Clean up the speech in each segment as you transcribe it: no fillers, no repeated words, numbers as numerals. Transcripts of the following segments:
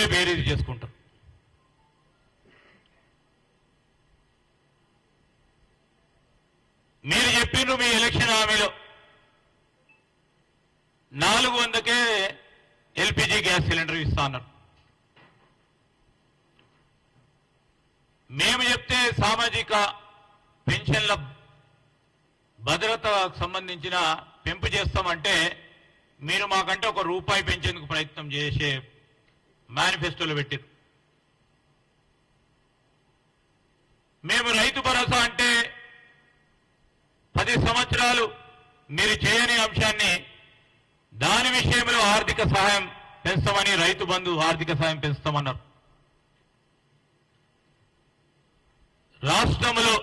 మీరే బేరీజు చేసుకుంటారు. మీరు చెప్పిండ్రు మీ ఎలక్షన్ హామీలో 400కే ఎల్పిజి గ్యాస్ సిలిండర్ ఇస్తా అన్నారు. మేము చెప్తే సామాజిక పెన్షన్ల భద్రతకు సంబంధించిన పెంపు చేస్తామంటే మీరు మాకంటే ₹1 పెంచేందుకు ప్రయత్నం చేసే మేనిఫెస్టోలో పెట్టారు. మేము రైతు భరోసా అంటే 10 సంవత్సరాలు మీరు చేయని అంశాన్ని దాని విషయంలో ఆర్థిక సహాయం పెంచుతామని, రైతు బంధు ఆర్థిక సహాయం పెంచుతామన్నారు. రాష్ట్రంలో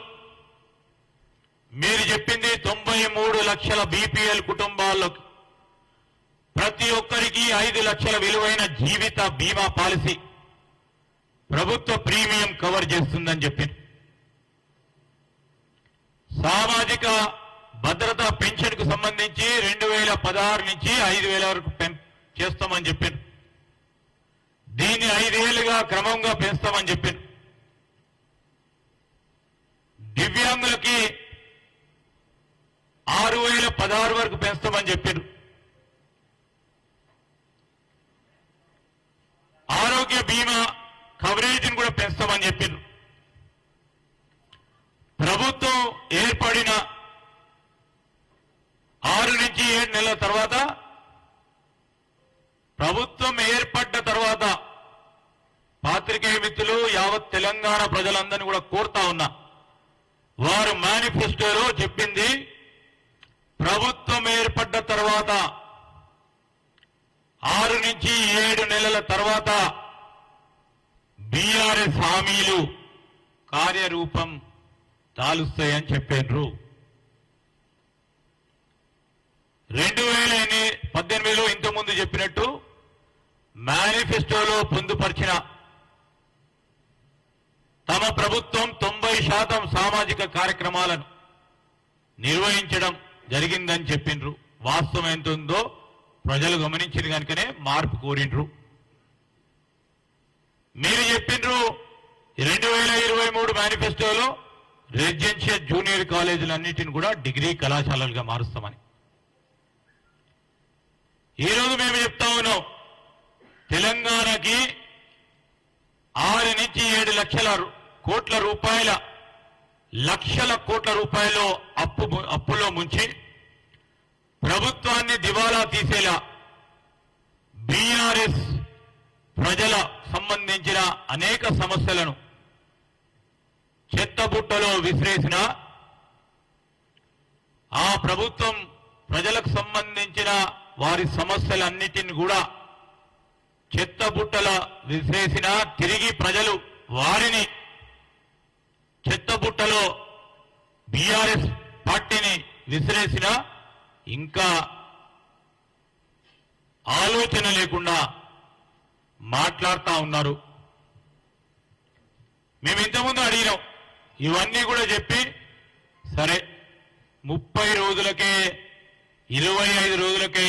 మీరు చెప్పింది 93 లక్షల బీపీఎల్ కుటుంబాల్లోకి ప్రతి ఒక్కరికి 5 లక్షల విలువైన జీవిత బీమా పాలసీ ప్రభుత్వ ప్రీమియం కవర్ చేస్తుందని చెప్పింది. సామాజిక భద్రత పెన్షన్ కు సంబంధించి 2016 నుంచి 5,000 వరకు చేస్తామని చెప్పారు. దీన్ని 5 ఏళ్లుగా క్రమంగా పెంచుతామని చెప్పారు. దివ్యాంగులకి 6,016 వరకు పెంచుతామని చెప్పారు. ఆరోగ్య బీమా కవరేజీని కూడా పెంచుతామని చెప్పారు. ప్రభుత్వం ఏర్పడిన 6 నుంచి 7 నెలల తర్వాత, ప్రభుత్వం ఏర్పడ్డ తర్వాత పాత్రికేయ మిత్రులు యావత్ తెలంగాణ ప్రజలందరినీ కూడా కోరుతా ఉన్నా, వారు మేనిఫెస్టోలో చెప్పింది ప్రభుత్వం ఏర్పడ్డ తర్వాత 6 నుంచి 7 నెలల తర్వాత బీఆర్ఎస్ హామీలు కార్యరూపం దాలుస్తాయని చెప్పారు. 2018లో ఇంతకుముందు చెప్పినట్టు మేనిఫెస్టోలో పొందుపరిచిన తమ ప్రభుత్వం 90% సామాజిక కార్యక్రమాలను నిర్వహించడం జరిగిందని చెప్పిండ్రు. వాస్తవం ఎంత ఉందో ప్రజలు గమనించిన కనుకనే మార్పు కోరిండ్రు. మీరు చెప్పిండ్రు 2023 మేనిఫెస్టోలో రెసిడెన్షియల్ జూనియర్ కాలేజీలన్నింటిని కూడా డిగ్రీ కళాశాలలుగా మారుస్తామని. ఈరోజు మేము చెప్తా ఉన్నాం, తెలంగాణకి 6 నుంచి 7 లక్షల కోట్ల రూపాయలు అప్పులో ముంచి ప్రభుత్వాన్ని దివాలా తీసేలా బీఆర్ఎస్ ప్రజల సంబంధించిన అనేక సమస్యలను చెత్తబుట్టలో విసిరేసిన ఆ ప్రభుత్వం ప్రజలకు సంబంధించిన వారి సమస్యలన్నిటిని కూడా చెత్తబుట్టల విసిరేసిన, తిరిగి ప్రజలు వారిని చెత్తబుట్టలో బీఆర్ఎస్ పార్టీని విసిరేసిన, ఇంకా ఆలోచన లేకుండా మాట్లాడుతూ ఉన్నారు. మేము ఇంతకుముందు అడిగినాం, ఇవన్నీ కూడా చెప్పి సరే 30 రోజులకే 25 రోజులకే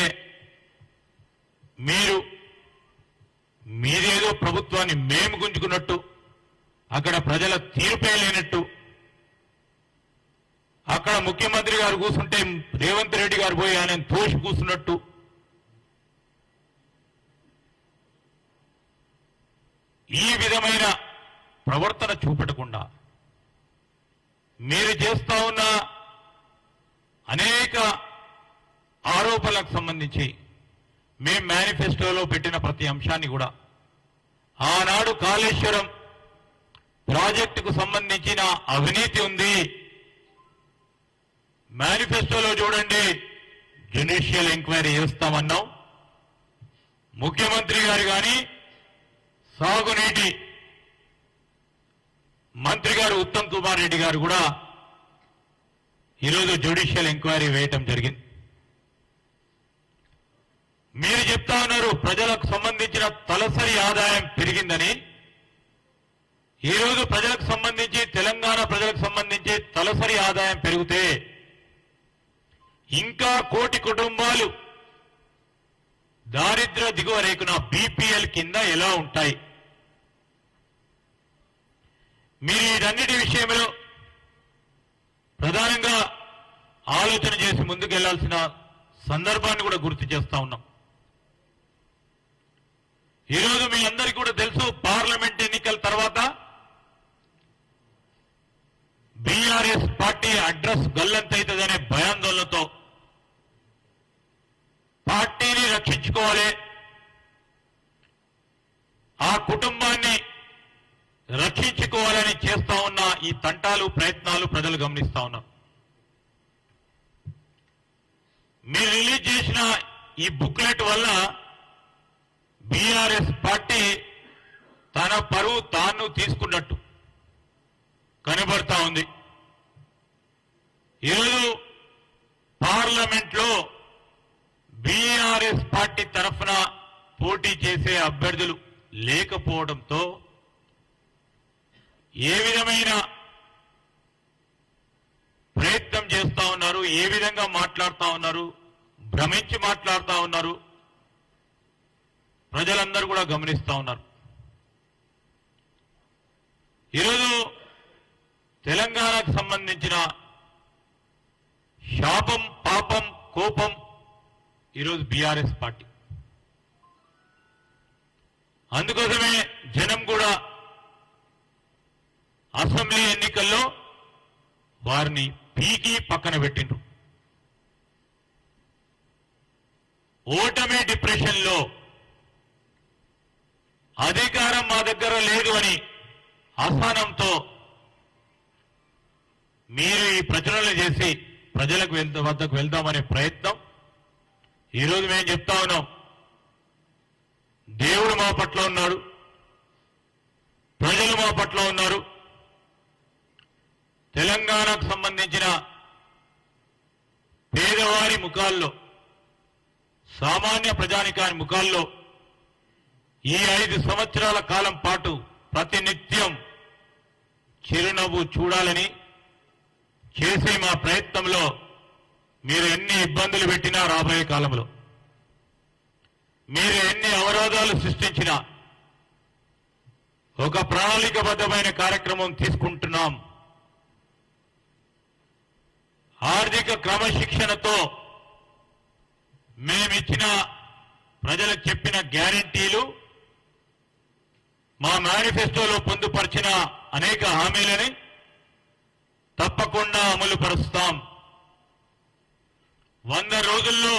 మీరేదో ప్రభుత్వాన్ని మేము గుంజుకున్నట్టు, అక్కడ ప్రజల తీర్పే లేనట్టు, అక్కడ ముఖ్యమంత్రి గారు కూర్చుంటే రేవంత్ రెడ్డి గారు పోయి ఆయన తోసి కూర్చున్నట్టు, ఈ విధమైన ప్రవర్తన చూపెట్టకుండా మీరు చేస్తా ఉన్న అనేక ఆరోపణలకు సంబంధించి మేము మేనిఫెస్టోలో పెట్టిన ప్రతి అంశాన్ని కూడా, ఆనాడు కాళేశ్వరం ప్రాజెక్టుకు సంబంధించిన అవినీతి ఉంది, మేనిఫెస్టోలో చూడండి జ్యుడిషియల్ ఎంక్వైరీ చేస్తామన్నాం. ముఖ్యమంత్రి గారు కానీ సాగునీటి మంత్రి గారు ఉత్తమ్ కుమార్ రెడ్డి గారు కూడా ఈరోజు జ్యుడిషియల్ ఎంక్వైరీ వేయటం జరిగింది. మీరు చెప్తా ఉన్నారు ప్రజలకు సంబంధించిన తలసరి ఆదాయం పెరిగిందని. ఈరోజు ప్రజలకు సంబంధించి, తెలంగాణ ప్రజలకు సంబంధించి తలసరి ఆదాయం పెరిగితే ఇంకా 1 కోటి కుటుంబాలు దారిద్ర్య దిగువ రేఖన బీపీఎల్ కింద ఎలా ఉంటాయి? మీరు వీటన్నిటి విషయంలో ప్రధానంగా ఆలోచన చేసి ముందుకెళ్లాల్సిన సందర్భాన్ని కూడా గుర్తు చేస్తా ఉన్నాం. ఈరోజు మీ అందరికీ కూడా తెలుసు, పార్లమెంట్ ఎన్నికల తర్వాత బీఆర్ఎస్ పార్టీ అడ్రస్ గల్లంతైతుందనే భయాందోళనతో పార్టీని రక్షించుకోవాలి, ఆ కుటుంబాన్ని రక్షించుకోవాలని చేస్తా ఉన్న ఈ తంటాలు ప్రయత్నాలు ప్రజలు గమనిస్తా ఉన్నారు. మీరు రిలీజ్ చేసిన ఈ బుక్లెట్ వల్ల బీఆర్ఎస్ పార్టీ తన పరువు తాను తీసుకున్నట్టు కనబడతా ఉంది. ఈరోజు పార్లమెంట్ లో బీఆర్ఎస్ పార్టీ తరఫున పోటీ చేసే అభ్యర్థులు లేకపోవడంతో ఏ విధమైన ప్రయత్నం చేస్తా ఉన్నారు, ఏ విధంగా మాట్లాడుతా ఉన్నారు, భ్రమించి మాట్లాడుతా ఉన్నారు, ప్రజలందరూ కూడా గమనిస్తా ఉన్నారు. ఈరోజు తెలంగాణకు సంబంధించిన శాపం, పాపం, కోపం ఈరోజు బీఆర్ఎస్ పార్టీ. అందుకోసమే జనం కూడా అసెంబ్లీ ఎన్నికల్లో వారిని పీకి పక్కన పెట్టిండ్రు. ఓటమి డిప్రెషన్ లో అధికారం మా దగ్గర లేదు అని అసహనంతో మీరు ఈ ప్రచురణలు చేసి ప్రజలకు వద్దకు వెళ్దామనే ప్రయత్నం ఈరోజు మేము చెప్తా ఉన్నాం. దేవుడు మా పట్ల ఉన్నాడు, ప్రజలు మా పట్ల ఉన్నారు. తెలంగాణకు సంబంధించిన పేదవారి ముఖాల్లో, సామాన్య ప్రజానికాని ముఖాల్లో ఈ 5 సంవత్సరాల కాలం పాటు ప్రతినిత్యం చిరునవ్వు చూడాలని చేసే మా ప్రయత్నంలో మీరు ఎన్ని ఇబ్బందులు పెట్టినా, రాబోయే కాలంలో మీరు ఎన్ని అవరోధాలు సృష్టించినా ఒక ప్రణాళికబద్ధమైన కార్యక్రమం తీసుకుంటున్నాం. ఆర్థిక క్రమశిక్షణతో మేమిచ్చిన, ప్రజలకు చెప్పిన గ్యారంటీలు, మా మేనిఫెస్టోలో పొందుపరిచిన అనేక హామీలని తప్పకుండా అమలు పరుస్తాం. 100 రోజుల్లో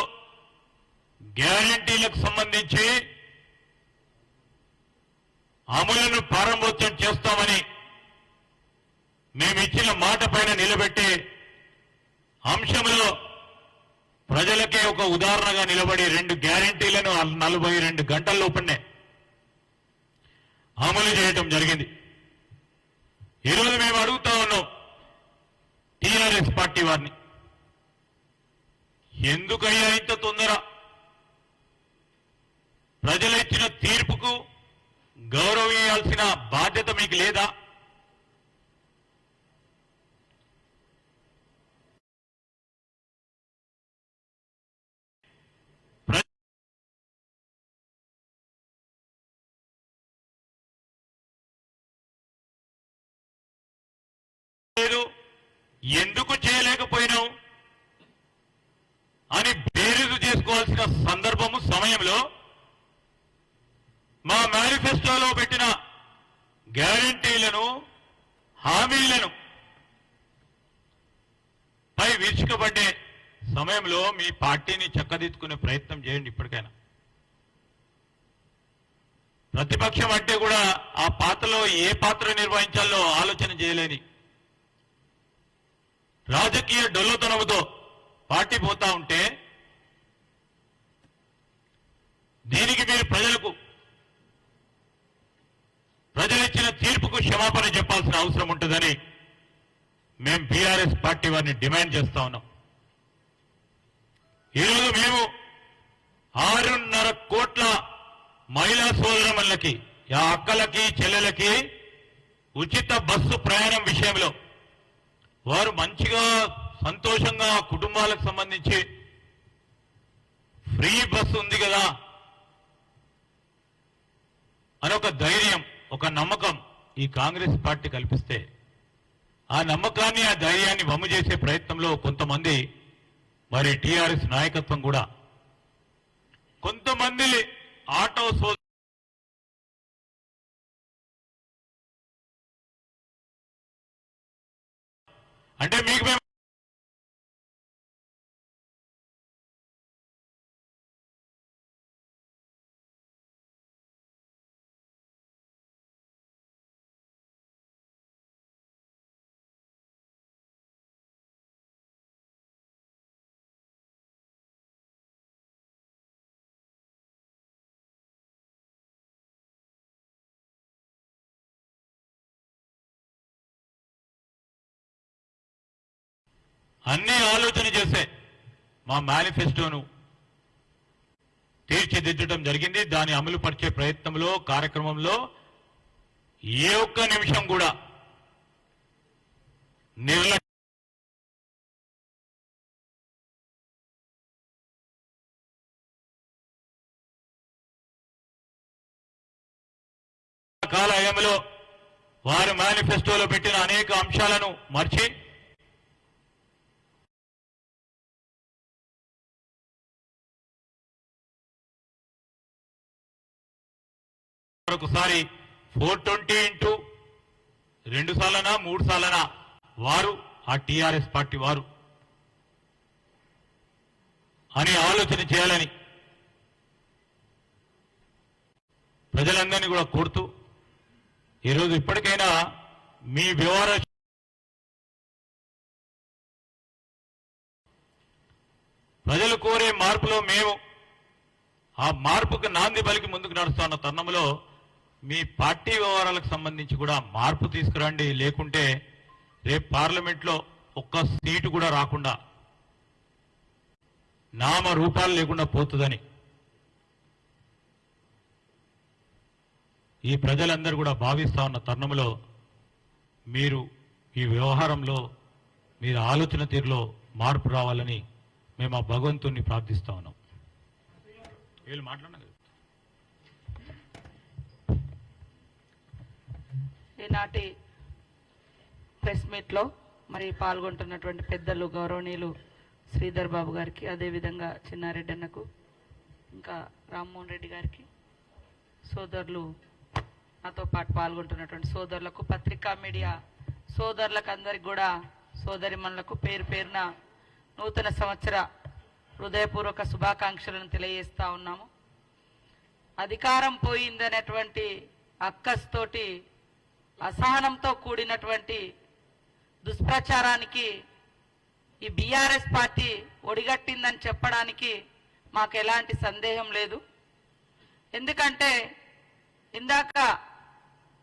గ్యారంటీలకు సంబంధించి అమలును ప్రారంభోత్సవం చేస్తామని మేమిచ్చిన మాట పైన నిలబెట్టే అంశంలో ప్రజలకే ఒక ఉదాహరణగా నిలబడి 2 గ్యారంటీలను 42 గంటల లోపలనే అమలు చేయటం జరిగింది. ఈరోజు మేము అడుగుతా ఉన్నాం టీఆర్ఎస్ పార్టీ వారిని, ఎందుకయ్యా ఇంత తొందర? ప్రజలు ఇచ్చిన తీర్పుకు గౌరవించాల్సిన బాధ్యత మీకు లేదా? ఎందుకు చేయలేకపోయినావు అని బేరీజు చేసుకోవాల్సిన సందర్భము, సమయంలో మా మేనిఫెస్టోలో పెట్టిన గ్యారంటీలను, హామీలను పై విరుచుకబడ్డే సమయంలో మీ పార్టీని చక్కదిద్దుకునే ప్రయత్నం చేయండి. ఇప్పటికైనా ప్రతిపక్షం అంటే కూడా ఆ పాత్రలో ఏ పాత్ర నిర్వహించాలో ఆలోచన చేయలేని, రాజకీయ డొల్లతనముతో పార్టీ పోతా ఉంటే దీనికి మీరు ప్రజలిచ్చిన తీర్పుకు క్షమాపణ చెప్పాల్సిన అవసరం ఉంటుందని మేము బీఆర్ఎస్ పార్టీ వారిని డిమాండ్ చేస్తా ఉన్నాం. ఈరోజు మేము 6.5 కోట్ల మహిళా సోదరమణులకి, ఆ అక్కలకి, చెల్లెలకి ఉచిత బస్సు ప్రయాణం విషయంలో వారు మంచిగా సంతోషంగా కుటుంబాలకు సంబంధించి ఫ్రీ బస్సు ఉంది కదా, అని ఒక ధైర్యం, ఒక నమ్మకం ఈ కాంగ్రెస్ పార్టీ కల్పిస్తే ఆ నమ్మకాన్ని, ఆ ధైర్యాన్ని వమ్ము చేసే ప్రయత్నంలో కొంతమంది మరి టీఆర్ఎస్ నాయకత్వం కూడా కొంతమంది ఆటో అంటే మీకు మేము అన్ని ఆలోచన చేసే మా మేనిఫెస్టోను తీర్చిదిద్దడం జరిగింది. దాన్ని అమలు పరిచే ప్రయత్నంలో, కార్యక్రమంలో ఏ ఒక్క నిమిషం కూడా కాలయంలో వారు మేనిఫెస్టోలో పెట్టిన అనేక అంశాలను మర్చి ఒకసారి 420 ఇంటూ 2 సార్లనా 3 సార్లనా వారు ఆ టీఆర్ఎస్ పార్టీ వారు అని ఆలోచన చేయాలని ప్రజలందరినీ కూడా కోరుతూ ఈరోజు ఇప్పటికైనా మీ వ్యవహార ప్రజలు కోరే మార్పులో మేము ఆ మార్పుకు నాంది పలికి ముందుకు నడుస్తున్న తరుణంలో మీ పార్టీ వ్యవహారాలకు సంబంధించి కూడా మార్పు తీసుకురండి. లేకుంటే రేపు పార్లమెంట్లో ఒక్క సీటు కూడా రాకుండా నామ రూపాలు లేకుండా పోతుందని ఈ ప్రజలందరూ కూడా భావిస్తా ఉన్న తరుణంలో మీరు ఈ వ్యవహారంలో మీరు ఆలోచన తీరులో మార్పు రావాలని మేము ఆ భగవంతుణ్ణి ప్రార్థిస్తా ఉన్నాం. వీళ్ళు మాట్లాడినా ఈనాటి ప్రెస్ మీట్లో మరి పాల్గొంటున్నటువంటి పెద్దలు గౌరవనీయులు శ్రీధర్ బాబు గారికి, అదేవిధంగా చిన్నారెడ్డి అన్నకు, ఇంకా రామ్మోహన్ రెడ్డి గారికి, సోదరులు నాతో పాటు పాల్గొంటున్నటువంటి సోదరులకు, పత్రికా మీడియా సోదరులకు అందరికి కూడా, సోదరిమణులకు పేరు పేరున నూతన సంవత్సర హృదయపూర్వక శుభాకాంక్షలను తెలియజేస్తా ఉన్నాము. అధికారం పోయిందనేటువంటి అక్కస్తోటి అసహనంతో కూడినటువంటి దుష్ప్రచారానికి ఈ బీఆర్ఎస్ పార్టీ ఒడిగట్టిందని చెప్పడానికి మాకు ఎలాంటి సందేహం లేదు. ఎందుకంటే ఇందాక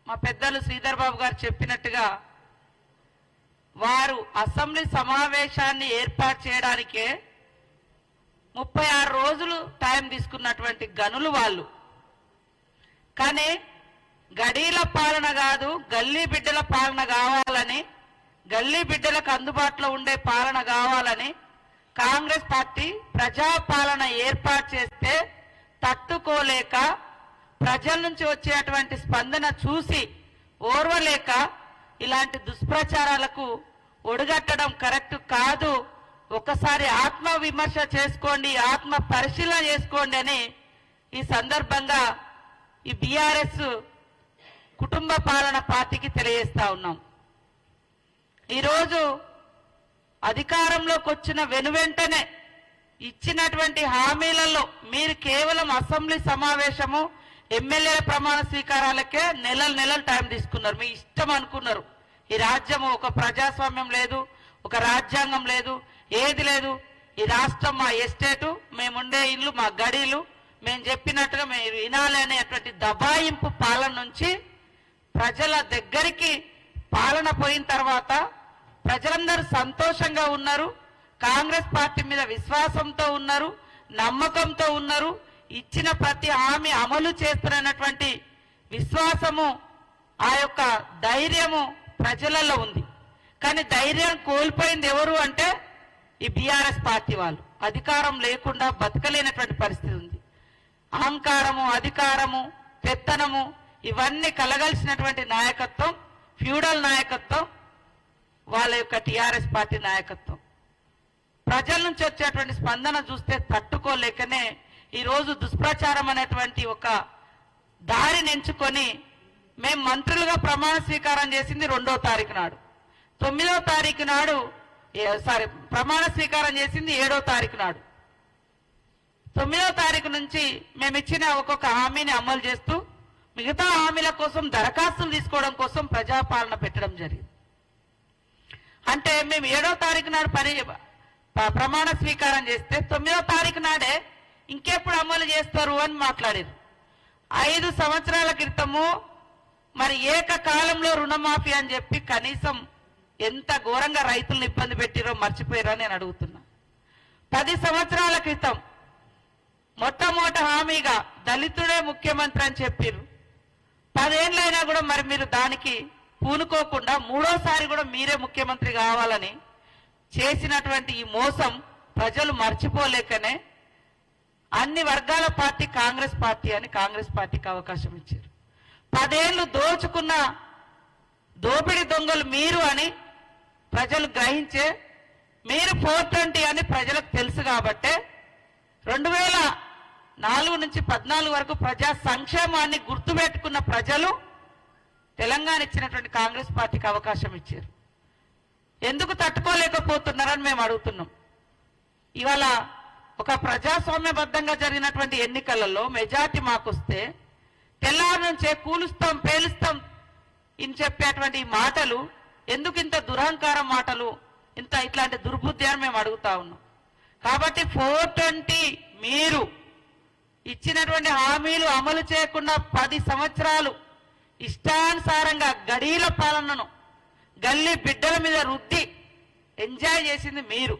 మా పెద్దలు శ్రీధర్ బాబు గారు చెప్పినట్టుగా వారు అసెంబ్లీ సమావేశాన్ని ఏర్పాటు చేయడానికే 36 రోజులు టైం తీసుకున్నటువంటి గనులు వాళ్ళు. కానీ గడీల పాలన కాదు, గల్లీ బిడ్డల పాలన కావాలని, గల్లీ బిడ్డలకు అందుబాటులో ఉండే పాలన కావాలని కాంగ్రెస్ పార్టీ ప్రజాపాలన ఏర్పాటు చేస్తే తట్టుకోలేక, ప్రజల నుంచి వచ్చేటువంటి స్పందన చూసి ఓర్వలేక ఇలాంటి దుష్ప్రచారాలకు ఒడిగట్టడం కరెక్ట్ కాదు. ఒకసారి ఆత్మ విమర్శ చేసుకోండి, ఆత్మ పరిశీలన చేసుకోండి అని ఈ సందర్భంగా ఈ బీఆర్ఎస్ కుటుంబ పాలన పార్టీకి తెలియజేస్తా ఉన్నాం. ఈరోజు అధికారంలోకి వచ్చిన వెనువెంటనే ఇచ్చినటువంటి హామీలలో మీరు కేవలం అసెంబ్లీ సమావేశము, ఎమ్మెల్యేల ప్రమాణ స్వీకారాలకే నెలలు టైం తీసుకున్నారు. మీ ఇష్టం అనుకున్నారు. ఈ రాజ్యము ఒక ప్రజాస్వామ్యం లేదు, ఒక రాజ్యాంగం లేదు, ఏది లేదు. ఈ రాష్ట్రం మా ఎస్టేటు, మేముండే ఇల్లు మా గడీలు, మేము చెప్పినట్టుగా మీరు వినాలి అనేటువంటి దబాయింపు పాలన నుంచి ప్రజల దగ్గరికి పాలన పోయిన తర్వాత ప్రజలందరూ సంతోషంగా ఉన్నారు, కాంగ్రెస్ పార్టీ మీద విశ్వాసంతో ఉన్నారు, నమ్మకంతో ఉన్నారు. ఇచ్చిన ప్రతి హామీ అమలు చేస్తున్నటువంటి విశ్వాసము, ఆ యొక్క ధైర్యము ప్రజలలో ఉంది. కానీ ధైర్యం కోల్పోయింది ఎవరు అంటే ఈ బీఆర్ఎస్ పార్టీ వాళ్ళు. అధికారం లేకుండా బతకలేనటువంటి పరిస్థితి ఉంది. అహంకారము, అధికారము, పెత్తనము ఇవన్నీ కలగలిసినటువంటి నాయకత్వం, ఫ్యూడల్ నాయకత్వం, వాళ్ళ యొక్క టిఆర్ఎస్ పార్టీ నాయకత్వం. ప్రజల నుంచి వచ్చేటువంటి స్పందన చూస్తే తట్టుకోలేకనే ఈరోజు దుష్ప్రచారం అనేటువంటి ఒక దారిని ఎంచుకొని మేము మంత్రులుగా ప్రమాణ స్వీకారం చేసింది 2వ తారీఖు నాడు, 9వ తారీఖు నాడు ప్రమాణ స్వీకారం చేసింది 7వ తారీఖు నాడు. 9వ తారీఖు నుంచి మేము ఇచ్చిన ఒక్కొక్క హామీని అమలు చేస్తూ మిగతా హామీల కోసం దరఖాస్తులు తీసుకోవడం కోసం ప్రజాపాలన పెట్టడం జరిగింది. అంటే మేము 7వ తారీఖు నాడు ప్రమాణ స్వీకారం చేస్తే 9వ తారీఖు నాడే ఇంకెప్పుడు అమలు చేస్తారు అని మాట్లాడారు. 5 సంవత్సరాల క్రితము మరి ఏకకాలంలో రుణమాఫీ అని చెప్పి కనీసం ఎంత ఘోరంగా రైతులను ఇబ్బంది పెట్టిరో మర్చిపోయారో నేను అడుగుతున్నా. 10 సంవత్సరాల క్రితం మొట్టమొదటి హామీగా దళితుడే ముఖ్యమంత్రి అని చెప్పారు. 10 ఏళ్ళైనా కూడా మరి మీరు దానికి పూనుకోకుండా 3వసారి కూడా మీరే ముఖ్యమంత్రి కావాలని చేసినటువంటి ఈ మోసం ప్రజలు మర్చిపోలేకనే అన్ని వర్గాల పార్టీ కాంగ్రెస్ పార్టీ అని కాంగ్రెస్ పార్టీకి అవకాశం ఇచ్చారు. 10 ఏళ్ళు దోచుకున్న దోపిడీ దొంగలు మీరు అని ప్రజలు గ్రహించే మీరు 420 అని ప్రజలకు తెలుసు కాబట్టే 2004 నుంచి 14 వరకు ప్రజా సంక్షేమాన్ని గుర్తుపెట్టుకున్న ప్రజలు తెలంగాణ ఇచ్చినటువంటి కాంగ్రెస్ పార్టీకి అవకాశం ఇచ్చారు. ఎందుకు తట్టుకోలేకపోతున్నారని మేము అడుగుతున్నాం. ఇవాళ ఒక ప్రజాస్వామ్యబద్ధంగా జరిగినటువంటి ఎన్నికలలో మెజార్టీ మాకొస్తే తెల్లారి నుంచే కూలుస్తాం పేలుస్తాం ఇని చెప్పేటువంటి మాటలు ఎందుకు ఇంత దురహంకారం మాటలు, ఇంత ఇట్లాంటి దుర్బుద్ధి అని మేము అడుగుతా ఉన్నాం. కాబట్టి 420 మీరు ఇచ్చినటువంటి హామీలు అమలు చేయకుండా 10 సంవత్సరాలు ఇష్టానుసారంగా గడీల పాలనను గల్లీ బిడ్డల మీద రుద్ది ఎంజాయ్ చేసింది మీరు.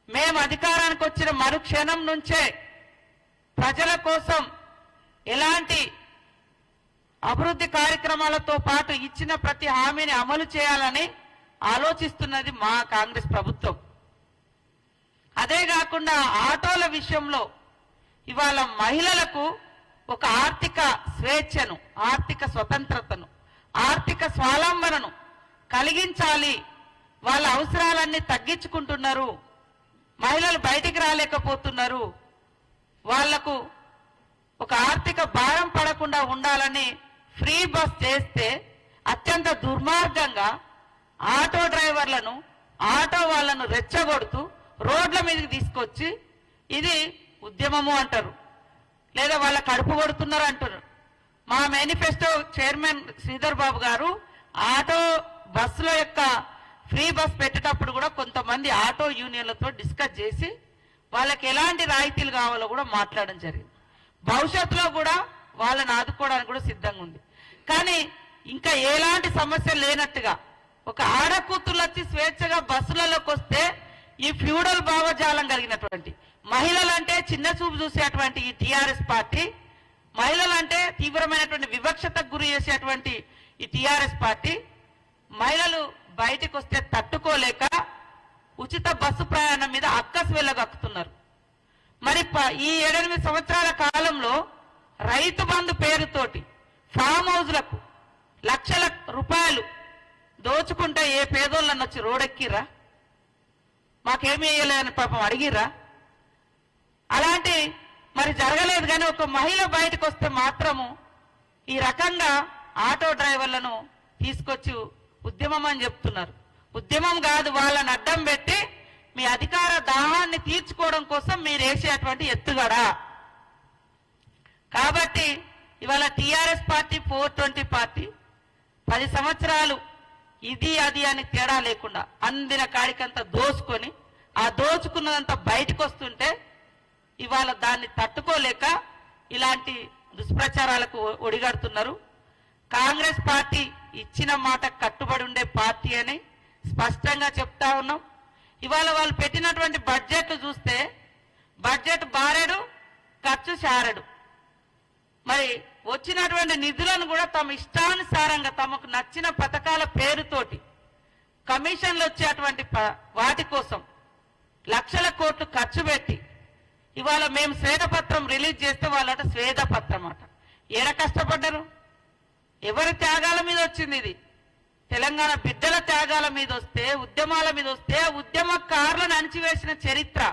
మేము అధికారానికి వచ్చిన మరుక్షణం నుంచే ప్రజల కోసం ఎలాంటి అభివృద్ధి కార్యక్రమాలతో పాటు ఇచ్చిన ప్రతి హామీని అమలు చేయాలని ఆలోచిస్తున్నది మా కాంగ్రెస్ ప్రభుత్వం. అదే కాకుండా ఆటోల విషయంలో ఇవాళ మహిళలకు ఒక ఆర్థిక స్వేచ్ఛను, ఆర్థిక స్వతంత్రతను, ఆర్థిక స్వావలంబనను కలిగించాలి. వాళ్ళ అవసరాలన్నీ తగ్గించుకుంటున్నారు, మహిళలు బయటికి రాలేకపోతున్నారు, వాళ్లకు ఒక ఆర్థిక భారం పడకుండా ఉండాలని ఫ్రీ బస్ చేస్తే అత్యంత దుర్మార్గంగా ఆటో డ్రైవర్లను, ఆటో వాళ్లను రెచ్చగొడుతూ రోడ్ల మీదకి తీసుకొచ్చి ఇది ఉద్యమము అంటారు, లేదా వాళ్ళ కడుపు కొడుతున్నారు అంటారు. మా మేనిఫెస్టో చైర్మన్ శ్రీధర్ బాబు గారు ఆటో బస్సుల యొక్క ఫ్రీ బస్ పెట్టేటప్పుడు కూడా కొంతమంది ఆటో యూనియన్లతో డిస్కస్ చేసి వాళ్ళకి ఎలాంటి రాయితీలు కావాలో కూడా మాట్లాడడం జరిగింది. భవిష్యత్తులో కూడా వాళ్ళని ఆదుకోవడానికి కూడా సిద్ధంగా ఉంది. కానీ ఇంకా ఎలాంటి సమస్య లేనట్టుగా ఒక ఆడకూతులు వచ్చి స్వేచ్ఛగా బస్సులలోకి వస్తే ఈ ఫ్యూడల్ భావజాలం కలిగినటువంటి మహిళలంటే చిన్న చూపు చూసేటువంటి ఈ టిఆర్ఎస్ పార్టీ, మహిళలంటే తీవ్రమైనటువంటి వివక్షతకు గురి చేసేటువంటి ఈ టిఆర్ఎస్ పార్టీ మహిళలు బయటికి వస్తే తట్టుకోలేక ఉచిత బస్సు ప్రయాణం మీద అక్కసు వెళ్ళగక్కుతున్నారు. మరి ఈ 7-8 సంవత్సరాల కాలంలో రైతు బంధు పేరుతోటి ఫామ్ హౌజ్లకు లక్షల రూపాయలు దోచుకుంటే ఏ పేదోళ్ళని వచ్చి రోడెక్కిర్రా? మాకేమీ వేయలేదని పాపం అడిగిర్రా? అలాంటి మరి జరగలేదు. కానీ ఒక మహిళ బయటకు వస్తే మాత్రము ఈ రకంగా ఆటో డ్రైవర్లను తీసుకొచ్చి ఉద్యమం అని చెప్తున్నారు. ఉద్యమం కాదు, వాళ్ళని అడ్డం పెట్టి మీ అధికార దాహాన్ని తీర్చుకోవడం కోసం మీరు వేసేటువంటి ఎత్తుగడ. కాబట్టి ఇవాళ టిఆర్ఎస్ పార్టీ 420 పార్టీ 10 సంవత్సరాలు ఇది అది అని తేడా లేకుండా అందిన కాడికంతా దోచుకొని ఆ దోచుకున్నదంతా బయటకు వస్తుంటే ఇవాళ దాన్ని తట్టుకోలేక ఇలాంటి దుష్ప్రచారాలకు ఒడిగడుతున్నారు. కాంగ్రెస్ పార్టీ ఇచ్చిన మాట కట్టుబడి ఉండే పార్టీ అని స్పష్టంగా చెప్తా ఉన్నాం. ఇవాళ వాళ్ళు పెట్టినటువంటి బడ్జెట్ చూస్తే బడ్జెట్ బారెడు, ఖర్చు శారెడు. మరి వచ్చినటువంటి నిధులను కూడా తమ ఇష్టానుసారంగా తమకు నచ్చిన పథకాల పేరుతోటి కమిషన్లు వచ్చేటువంటి వాటి కోసం లక్షల కోట్లు ఖర్చు పెట్టి ఇవాళ మేము శ్వేతపత్రం రిలీజ్ చేస్తే వాళ్ళట శ్వేతపత్రం అట. ఏడ కష్టపడ్డారు? ఎవరి త్యాగాల మీద వచ్చింది ఇది? తెలంగాణ బిడ్డల త్యాగాల మీద వస్తే, ఉద్యమాల మీద వస్తే, ఉద్యమకారులను అణిచివేసిన చరిత్ర.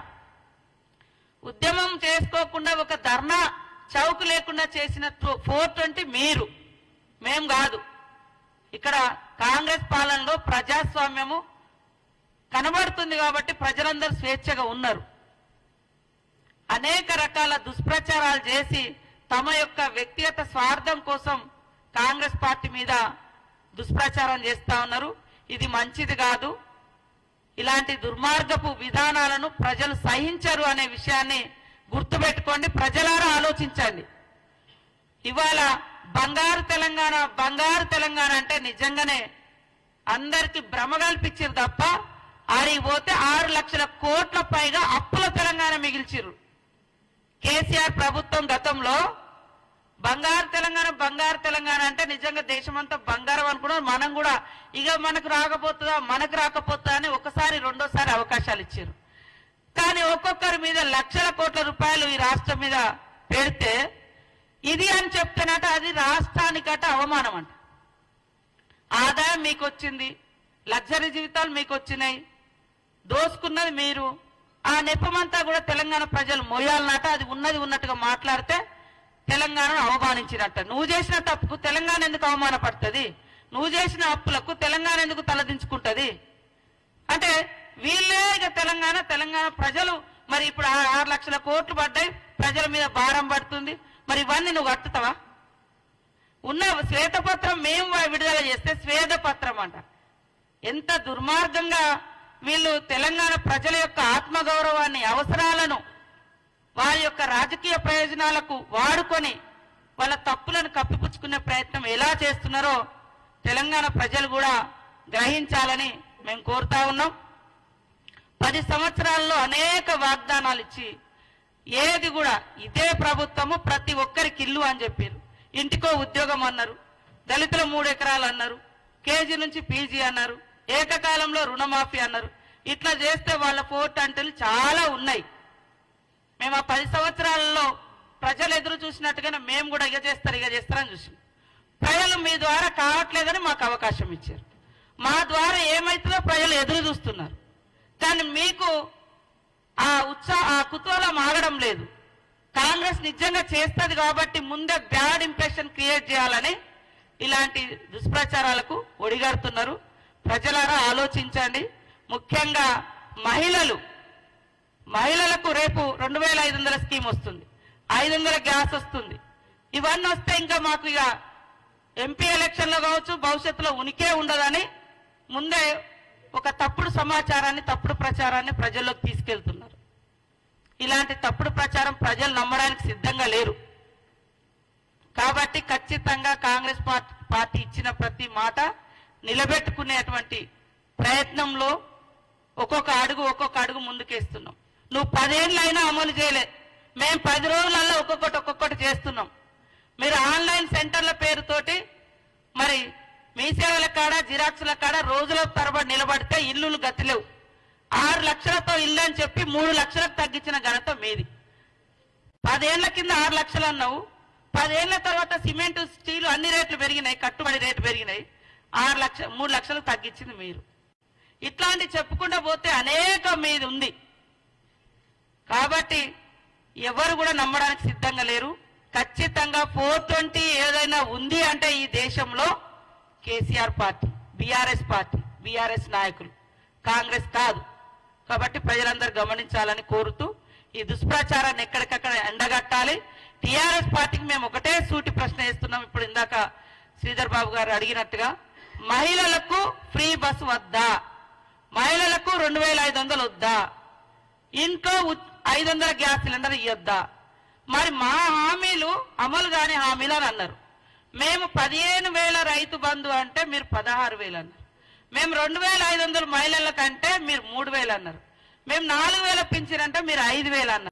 ఉద్యమం చేసుకోకుండా ఒక ధర్నా చౌక్ లేకుండా చేసిన 420 మీరు, మేం కాదు. ఇక్కడ కాంగ్రెస్ పాలనలో ప్రజాస్వామ్యము కనబడుతుంది కాబట్టి ప్రజలందరూ స్వేచ్ఛగా ఉన్నారు. అనేక రకాల దుష్ప్రచారాలు చేసి తమ యొక్క వ్యక్తిగత స్వార్థం కోసం కాంగ్రెస్ పార్టీ మీద దుష్ప్రచారం చేస్తా ఉన్నారు. ఇది మంచిది కాదు. ఇలాంటి దుర్మార్గపు విధానాలను ప్రజలు సహించరు అనే విషయాన్ని గుర్తుపెట్టుకోండి. ప్రజలారా ఆలోచించండి. ఇవాళ బంగారు తెలంగాణ, బంగారు తెలంగాణ అంటే నిజంగానే అందరికి భ్రమ కల్పించారు తప్ప ఆడికి పోతే 6 లక్షల కోట్ల పైగా అప్పుల తెలంగాణ మిగిల్చిరు. కేసీఆర్ ప్రభుత్వం గతంలో బంగారు తెలంగాణ, బంగారు తెలంగాణ అంటే నిజంగా దేశమంతా బంగారం అనుకున్నారు. మనం కూడా ఇక మనకు రాకపోతుందా అని ఒకసారి రెండోసారి అవకాశాలు ఇచ్చారు. కానీ ఒక్కొక్కరి మీద లక్షల కోట్ల రూపాయలు ఈ రాష్ట్రం మీద పెడితే ఇది అని చెప్తేనట అది రాష్ట్రానికట అవమానం అంట. ఆదాయం మీకు వచ్చింది, లగ్జరీ జీవితాలు మీకు వచ్చినాయి, దోసుకున్నది మీరు. ఆ నెపమంతా కూడా తెలంగాణ ప్రజలు మోయాలన్నట. అది ఉన్నది ఉన్నట్టుగా మాట్లాడితే తెలంగాణను అవమానించినట్ట. నువ్వు చేసిన తప్పుకు తెలంగాణ ఎందుకు అవమానపడుతుంది? నువ్వు చేసిన అప్పులకు తెలంగాణ ఎందుకు తలదించుకుంటది? అంటే వీళ్ళే ఇక తెలంగాణ ప్రజలు మరి ఇప్పుడు 6 లక్షల కోట్లు పడ్డాయి, ప్రజల మీద భారం పడుతుంది. మరి ఇవన్నీ నువ్వు కట్టుతావా? ఉన్న శ్వేతపత్రం మేము విడుదల చేస్తే శ్వేతపత్రం అంట. ఎంత దుర్మార్గంగా వీళ్ళు తెలంగాణ ప్రజల యొక్క ఆత్మగౌరవాన్ని, అవసరాలను వారి యొక్క రాజకీయ ప్రయోజనాలకు వాడుకొని వాళ్ళ తప్పులను కప్పిపుచ్చుకునే ప్రయత్నం ఎలా చేస్తున్నారో తెలంగాణ ప్రజలు కూడా గ్రహించాలని మేము కోరుతా ఉన్నాం. 10 సంవత్సరాల్లో అనేక వాగ్దానాలు ఇచ్చి ఏది కూడా ఇదే ప్రభుత్వము ప్రతి ఒక్కరికి ఇల్లు అని చెప్పారు, ఇంటికో ఉద్యోగం అన్నారు, దళితుల 3 ఎకరాలు అన్నారు, కేజీ నుంచి పీజీ అన్నారు, ఏకకాలంలో రుణమాఫీ అన్నారు. ఇట్లా చేస్తే వాళ్ళ 420 చాలా ఉన్నాయి. మేము ఆ 10 సంవత్సరాలలో ప్రజలు ఎదురు చూసినట్టుగానే మేము కూడా ఇక చేస్తారని చూసాం. ప్రజలు మీ ద్వారా కావట్లేదని మాకు అవకాశం ఇచ్చారు. మా ద్వారా ఏమైతుందో ప్రజలు ఎదురు చూస్తున్నారు. కానీ మీకు ఆ కుతూహలం ఆగడం లేదు. కాంగ్రెస్ నిజంగా చేస్తుంది కాబట్టి ముందే బ్యాడ్ ఇంప్రెషన్ క్రియేట్ చేయాలని ఇలాంటి దుష్ప్రచారాలకు ఒడిగడుతున్నారు. ప్రజలారా ఆలోచించండి. ముఖ్యంగా మహిళలకు రేపు 2500 స్కీమ్ వస్తుంది, 500 గ్యాస్ వస్తుంది. ఇవన్నీ వస్తే ఇంకా మాకు ఇక ఎంపీ ఎలక్షన్లో కావచ్చు భవిష్యత్తులో ఉనికే ఉండదని ముందే ఒక తప్పుడు సమాచారాన్ని, తప్పుడు ప్రచారాన్ని ప్రజల్లోకి తీసుకెళ్తున్నారు. ఇలాంటి తప్పుడు ప్రచారం ప్రజలు నమ్మడానికి సిద్ధంగా లేరు. కాబట్టి ఖచ్చితంగా కాంగ్రెస్ పార్టీ ఇచ్చిన ప్రతి మాట నిలబెట్టుకునేటువంటి ప్రయత్నంలో ఒక్కొక్క అడుగు ముందుకేస్తున్నాం. నువ్వు 10 ఏళ్ళైనా అమలు చేయలే, మేము 10 రోజులలో ఒక్కొక్కటి చేస్తున్నాం. మీరు ఆన్లైన్ సెంటర్ల పేరుతోటి మరి మీ సేవల కాడ, జిరాక్సుల కాడ రోజుల తరబడి నిలబడితే ఇల్లులు గతిలేవు. 6 లక్షలతో ఇల్లు అని చెప్పి 3 లక్షలకు తగ్గించిన ఘనత మీది. 10 ఏళ్ల కింద 6 లక్షలు అన్నావు, 10 ఏళ్ల తర్వాత సిమెంట్, స్టీల్ అన్ని రేట్లు పెరిగినాయి, కట్టుబడి రేట్లు పెరిగినాయి. 3 లక్షలు తగ్గించింది మీరు. ఇట్లాంటి చెప్పుకుంటూ పోతే అనేక మీది ఉంది. కాబట్టి ఎవరు కూడా నమ్మడానికి సిద్ధంగా లేరు. ఖచ్చితంగా 420 ఏదైనా ఉంది అంటే ఈ దేశంలో కేసీఆర్ పార్టీ, బీఆర్ఎస్ నాయకులు, కాంగ్రెస్ కాదు. కాబట్టి ప్రజలందరూ గమనించాలని కోరుతూ ఈ దుష్ప్రచారాన్ని ఎక్కడికక్కడ ఎండగట్టాలి. టీఆర్ఎస్ పార్టీకి మేము ఒకటే సూటి ప్రశ్న వేస్తున్నాం. ఇప్పుడు ఇందాక శ్రీధర్ బాబు గారు అడిగినట్టుగా మహిళలకు ఫ్రీ బస్ వద్దా, మహిళలకు 2500 వద్దా, ఇంట్లో 500 గ్యాస్ సిలిండర్ ఇవ్వద్దా? మరి మా హామీలు అమలు కాని హామీలు అని అన్నారు. మేము 15,000 రైతు బంధు అంటే మీరు 16,000 అన్నారు. మేము 2,500 మహిళల కంటే మీరు 3,000 అన్నారు. మేము 4,000 పింఛన్ అంటే మీరు 5,000 అన్నారు.